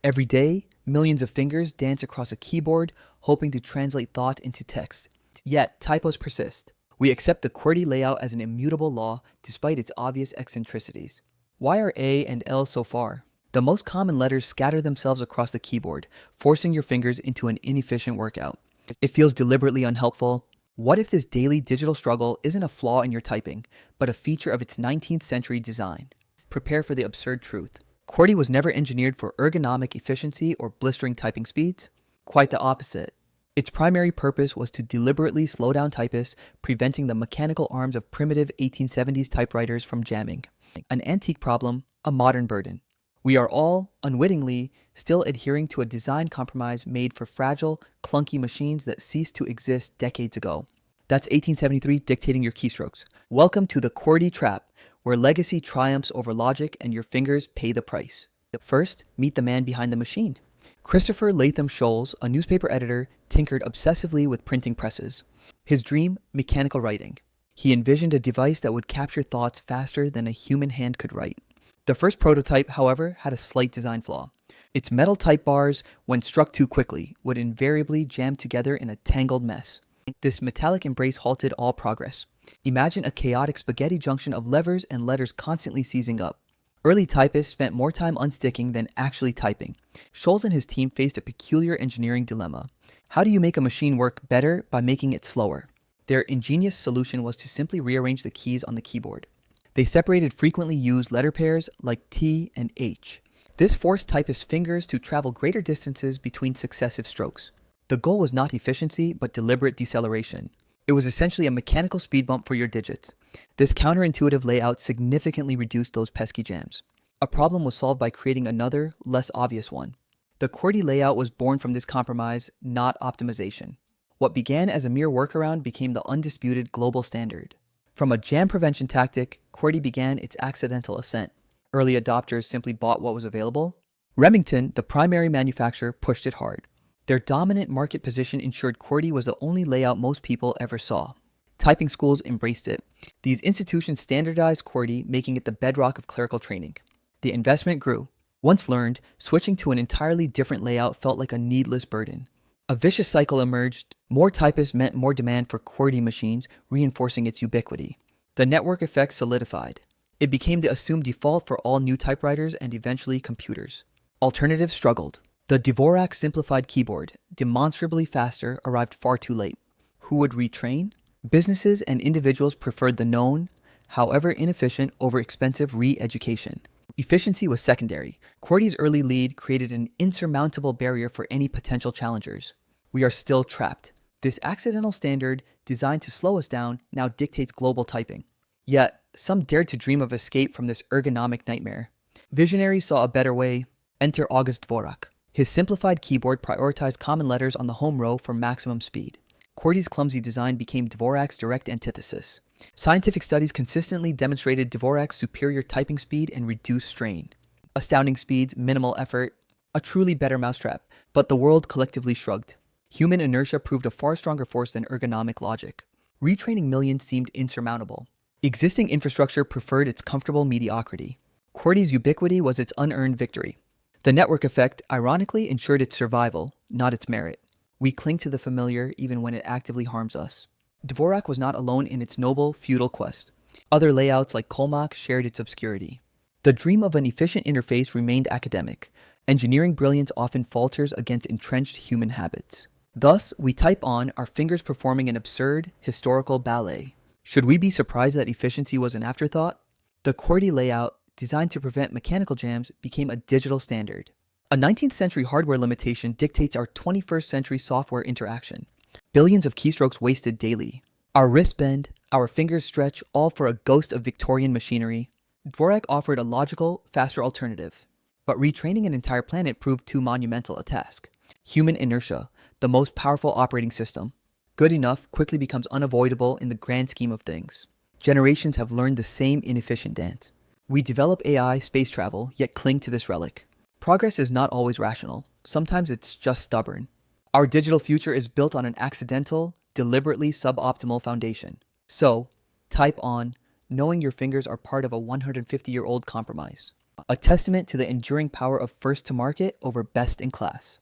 Every day, millions of fingers dance across a keyboard, hoping to translate thought into text. Yet, typos persist. We accept the QWERTY layout as an immutable law despite its obvious eccentricities. Why are A and L so far? The most common letters scatter themselves across the keyboard, forcing your fingers into an inefficient workout. It feels deliberately unhelpful. What if this daily digital struggle isn't a flaw in your typing, but a feature of its 19th century design? Prepare for the absurd truth. QWERTY was never engineered for ergonomic efficiency or blistering typing speeds. Quite the opposite. Its primary purpose was to deliberately slow down typists, preventing the mechanical arms of primitive 1870s typewriters from jamming. An antique problem, a modern burden. We are all, unwittingly, still adhering to a design compromise made for fragile, clunky machines that ceased to exist decades ago. That's 1873 dictating your keystrokes. Welcome to the QWERTY Trap, where legacy triumphs over logic and your fingers pay the price. First, meet the man behind the machine. Christopher Latham Scholes, a newspaper editor, tinkered obsessively with printing presses. His dream, mechanical writing. He envisioned a device that would capture thoughts faster than a human hand could write. The first prototype, however, had a slight design flaw. Its metal type bars, when struck too quickly, would invariably jam together in a tangled mess. This metallic embrace halted all progress. Imagine a chaotic spaghetti junction of levers and letters constantly seizing up. Early typists spent more time unsticking than actually typing. Scholes and his team faced a peculiar engineering dilemma. How do you make a machine work better by making it slower? Their ingenious solution was to simply rearrange the keys on the keyboard. They separated frequently used letter pairs like T and H. This forced typists' fingers to travel greater distances between successive strokes. The goal was not efficiency, but deliberate deceleration. It was essentially a mechanical speed bump for your digits. This counterintuitive layout significantly reduced those pesky jams. A problem was solved by creating another, less obvious one. The QWERTY layout was born from this compromise, not optimization. What began as a mere workaround became the undisputed global standard. From a jam prevention tactic, QWERTY began its accidental ascent. Early adopters simply bought what was available. Remington, the primary manufacturer, pushed it hard. Their dominant market position ensured QWERTY was the only layout most people ever saw. Typing schools embraced it. These institutions standardized QWERTY, making it the bedrock of clerical training. The investment grew. Once learned, switching to an entirely different layout felt like a needless burden. A vicious cycle emerged. More typists meant more demand for QWERTY machines, reinforcing its ubiquity. The network effect solidified. It became the assumed default for all new typewriters and eventually computers. Alternatives struggled. The Dvorak simplified keyboard, demonstrably faster, arrived far too late. Who would retrain? Businesses and individuals preferred the known, however inefficient, over expensive re-education. Efficiency was secondary. QWERTY's early lead created an insurmountable barrier for any potential challengers. We are still trapped. This accidental standard, designed to slow us down, now dictates global typing. Yet, some dared to dream of escape from this ergonomic nightmare. Visionaries saw a better way. Enter August Dvorak. His simplified keyboard prioritized common letters on the home row for maximum speed. QWERTY's clumsy design became Dvorak's direct antithesis. Scientific studies consistently demonstrated Dvorak's superior typing speed and reduced strain. Astounding speeds, minimal effort, a truly better mousetrap, but the world collectively shrugged. Human inertia proved a far stronger force than ergonomic logic. Retraining millions seemed insurmountable. Existing infrastructure preferred its comfortable mediocrity. QWERTY's ubiquity was its unearned victory. The network effect, ironically, ensured its survival, not its merit. We cling to the familiar even when it actively harms us. Dvorak was not alone in its noble, futile quest. Other layouts like Kolmak shared its obscurity. The dream of an efficient interface remained academic. Engineering brilliance often falters against entrenched human habits. Thus, we type on, our fingers performing an absurd, historical ballet. Should we be surprised that efficiency was an afterthought? The QWERTY layout, designed to prevent mechanical jams, became a digital standard. A 19th century hardware limitation dictates our 21st century software interaction. Billions of keystrokes wasted daily. Our wrists bend, our fingers stretch, all for a ghost of Victorian machinery. Dvorak offered a logical, faster alternative. But retraining an entire planet proved too monumental a task. Human inertia, the most powerful operating system. Good enough quickly becomes unavoidable in the grand scheme of things. Generations have learned the same inefficient dance. We develop AI, space travel, yet cling to this relic. Progress is not always rational. Sometimes it's just stubborn. Our digital future is built on an accidental, deliberately suboptimal foundation. So, type on, knowing your fingers are part of a 150-year-old compromise. a testament to the enduring power of first to market over best in class.